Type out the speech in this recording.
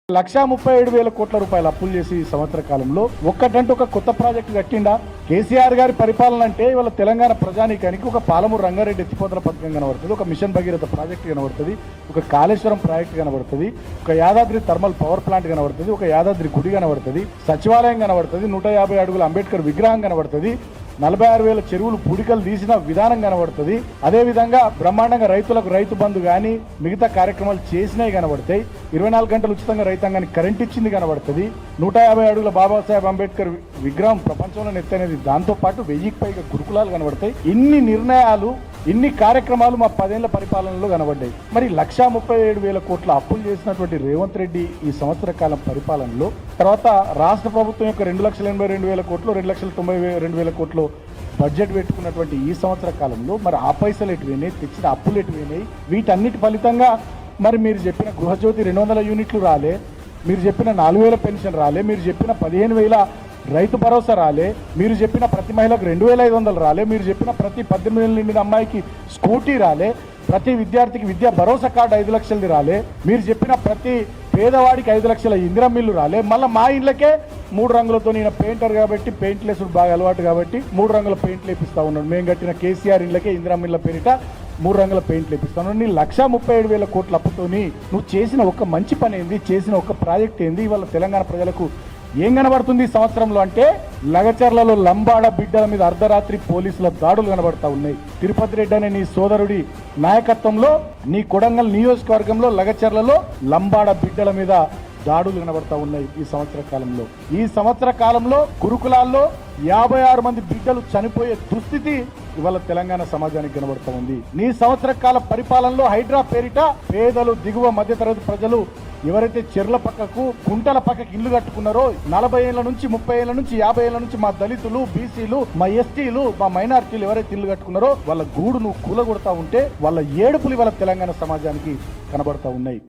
1,37,000 కోట్ల రూపాయలు అప్పులు చేసి ఈ సంవత్సర కాలంలో ఒక్కటంటే ఒక కొత్త ప్రాజెక్టు కట్టిండా? కేసీఆర్ గారి పరిపాలన అంటే ఇవాళ తెలంగాణ ప్రజానీకానికి ఒక పాలమూరు రంగారెడ్డి ఎత్తిపోతల పథకం కనబడుతుంది, ఒక మిషన్ భగీరథ ప్రాజెక్టు కనబడుతుంది, ఒక కాళేశ్వరం ప్రాజెక్టు కనబడుతుంది, ఒక యాదాద్రి థర్మల్ పవర్ ప్లాంట్ కనబడుతుంది, ఒక యాదాద్రి గుడి కనబడుతుంది, సచివాలయం కనబడుతుంది, 150 అడుగుల అంబేద్కర్ విగ్రహం కనబడుతుంది, 46,000 చెరువులు పూడికలు తీసిన విధానం కనబడుతుంది. అదేవిధంగా బ్రహ్మాండంగా రైతులకు రైతు బంధు కానీ మిగతా కార్యక్రమాలు చేసినవి కనబడతాయి. 24 గంటలు ఉచితంగా రైతాంగానికి కరెంట్ ఇచ్చింది కనబడుతుంది. 150 అడుగుల బాబాసాహెబ్ అంబేద్కర్ విగ్రహం ప్రపంచంలో నెత్తనేది, దాంతోపాటు 1000కి పైగా గురుకులాలు కనబడతాయి. ఇన్ని నిర్ణయాలు, ఇన్ని కార్యక్రమాలు మా 10 ఏళ్ల పరిపాలనలో కనబడ్డాయి. మరి 1,37,000 కోట్ల అప్పులు చేసినటువంటి రేవంత్ రెడ్డి ఈ సంవత్సర కాలం పరిపాలనలో, తర్వాత రాష్ట్ర ప్రభుత్వం యొక్క 2,82,000 కోట్లు, 2,92,000 కోట్లు బడ్జెట్ పెట్టుకున్నటువంటి ఈ సంవత్సర కాలంలో మరి ఆ పైసలు ఎటువైనాయి, తెచ్చిన అప్పులు ఎటువైనాయి? వీటన్నిటి ఫలితంగా మరి మీరు చెప్పిన గృహజ్యోతి 200 యూనిట్లు రాలే, మీరు చెప్పిన 4,000 పెన్షన్ రాలే, మీరు చెప్పిన 15,000 రైతు భరోసా రాలే, మీరు చెప్పిన ప్రతి మహిళకు 2,500 రాలే, మీరు చెప్పిన ప్రతి 18 ఏళ్ళు నిండిన అమ్మాయికి స్కూటీ రాలే, ప్రతి విద్యార్థికి విద్యా భరోసా కార్డు 5 లక్షలది రాలే, మీరు చెప్పిన ప్రతి పేదవాడికి 5 లక్షల ఇందిరా మిల్లు రాలే. మళ్ళీ మా ఇళ్ళకే 3 రంగులతో, నేను పెయింటర్ కాబట్టి పెయింట్లు వేసుడు బాగా అలవాటు కాబట్టి 3 రంగుల పెయింట్లు వేపిస్తా ఉన్నాడు. మేము కట్టిన కేసీఆర్ ఇళ్ళకే ఇందిరా మిల్ల పేరిట 3 రంగుల పెయింట్లు వేపిస్తాను. నీ 1,37,000 కోట్ల అప్పుతోని నువ్వు చేసిన ఒక మంచి పని ఏంది, చేసిన ఒక ప్రాజెక్ట్ ఏంది? ఇవాళ తెలంగాణ ప్రజలకు ఏం కనబడుతుంది ఈ సంవత్సరంలో అంటే, లగచర్లలో లంబాడ బిడ్డల మీద అర్ధరాత్రి పోలీసుల దాడులు కనబడతా ఉన్నాయి. తిరుపతి రెడ్డి అనే నీ సోదరుడి నాయకత్వంలో నీ కొడంగల్ నియోజకవర్గంలో లగచర్లలో లంబాడ బిడ్డల మీద దాడులు కనబడతా ఉన్నాయి ఈ సంవత్సర కాలంలో. ఈ సంవత్సర కాలంలో గురుకులాల్లో 56 మంది బిడ్డలు చనిపోయే దుస్థితి ఇవాళ తెలంగాణ సమాజానికి కనబడతా ఉంది. నీ సంవత్సర కాల పరిపాలనలో హైడ్రా పేరిట పేదలు, దిగువ మధ్యతరగతి ప్రజలు ఎవరైతే చెర్ల పక్కకు, కుంటల పక్కకు ఇల్లు కట్టుకున్నారో, 40 ఏళ్ల నుంచి 30 ఏళ్ల నుంచి 50 ఏళ్ల నుంచి మా దళితులు, బీసీలు, మా ఎస్టీలు, మా మైనారిటీలు ఎవరైతే ఇల్లు కట్టుకున్నారో వాళ్ళ గూడు నువ్వు కూలగొడతా ఉంటే వాళ్ళ ఏడుపులు ఇవాళ తెలంగాణ సమాజానికి కనబడతా ఉన్నాయి.